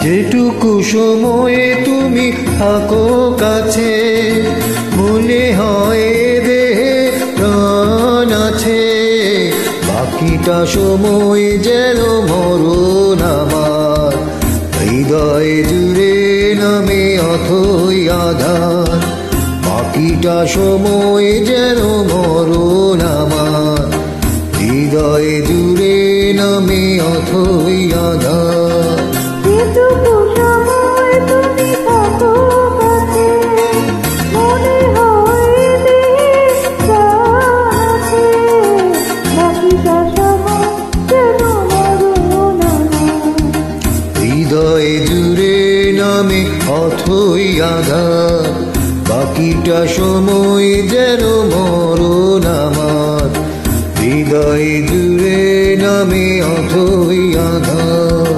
যেটুকু সময়ে তুমি থাকো কাছে, মনে হয় দেহে প্রাণ আছে। বাকিটা সময় যেন মরণ আমার, হৃদয় জুড়ে নামে অথই আধার। বাকিটা সময় যেন মরণ আমার, হৃদয় জুড়ে নামে অথই আধার। যেটুকু সময় তুমি থাকো কাছে, মনে হয় দেহে প্রাণ আছে। বাকিটা সময় যেন মরণ আমার, হৃদয় জুড়ে নামে অথই আধার। বাকিটা সময় যেন মরণ আমার, হৃদয় জুড়ে নামে অথই আধার।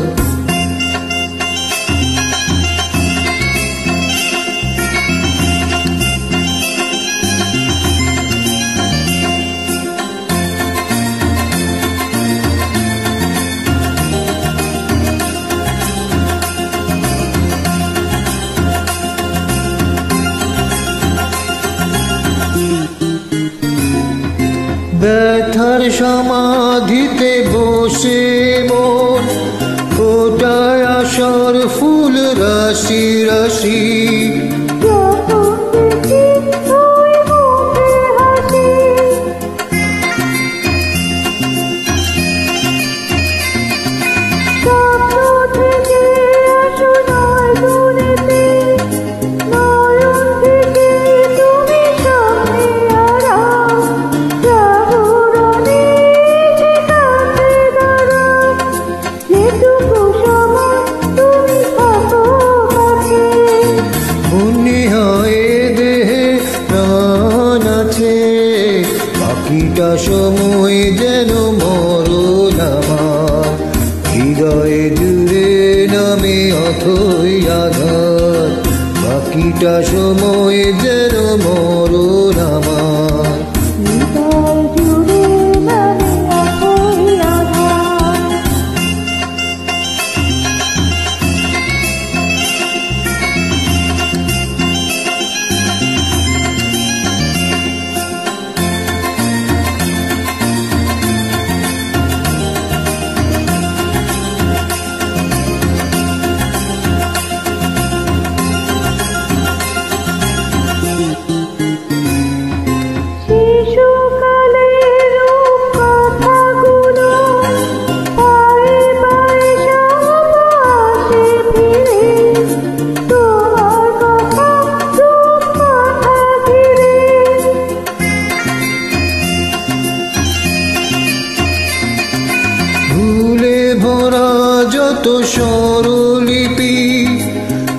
ব্যথার সমাধিতে বসে মন ফোটায় আশার ফুল রাশি রাশি। যখন দেখি ওই মুখে হাসি, স্বপ্ন থেকে আসো নয়নতে, নয়ন থেকে তুমি সামনে আড়াও। জাগরণে সেখানে দাঁড়াও, যেটুকু সময় তুমি থাকো কাছে। মনে হয় দেহে প্রাণ আছে, বাকিটা সময় যেন মরণ আমার, হৃদয় জুড়ে নামে অথই আধার। বাকিটা সময় যেন মরণ আমার, হৃদয় জুড়ে নামে অথই আধার। শিশুকালের কথাগুলো পায়ে পায়ে সব আসে ফিরে, তোমার কথা রূপ মাথা ঘিরে। ভুলে ভরা যত স্বরলিপি,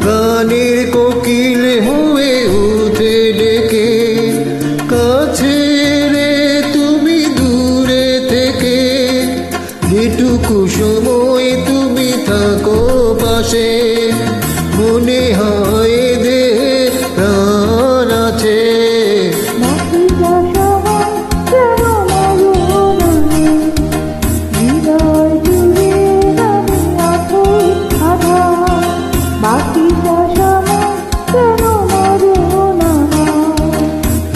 গানের কোকিল হয়ে উঠে ডেকে। কাছে রে তুমি দূরে থেকে, যেটুকু সময় তুমি থাকো পাশে, মনে হয় দেহে প্রাণ আছে। বাকিটা সময় যেন মরণ আমার, হৃদয় জুড়ে নামে অথই আধার। বাকিটা সময় যেন মরণ আমার,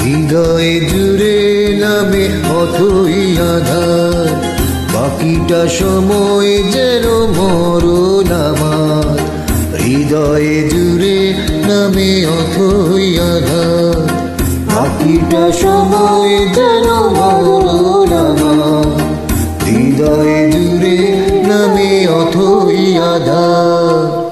হৃদয় জুড়ে নামে অথই আধার। বাকিটা সময় যেন মরণ আমার, হৃদয় জুড়ে নামে অথই আধার। বাকিটা সময় যেন মরণ আমার, হৃদয় জুড়ে নামে অথই আধার।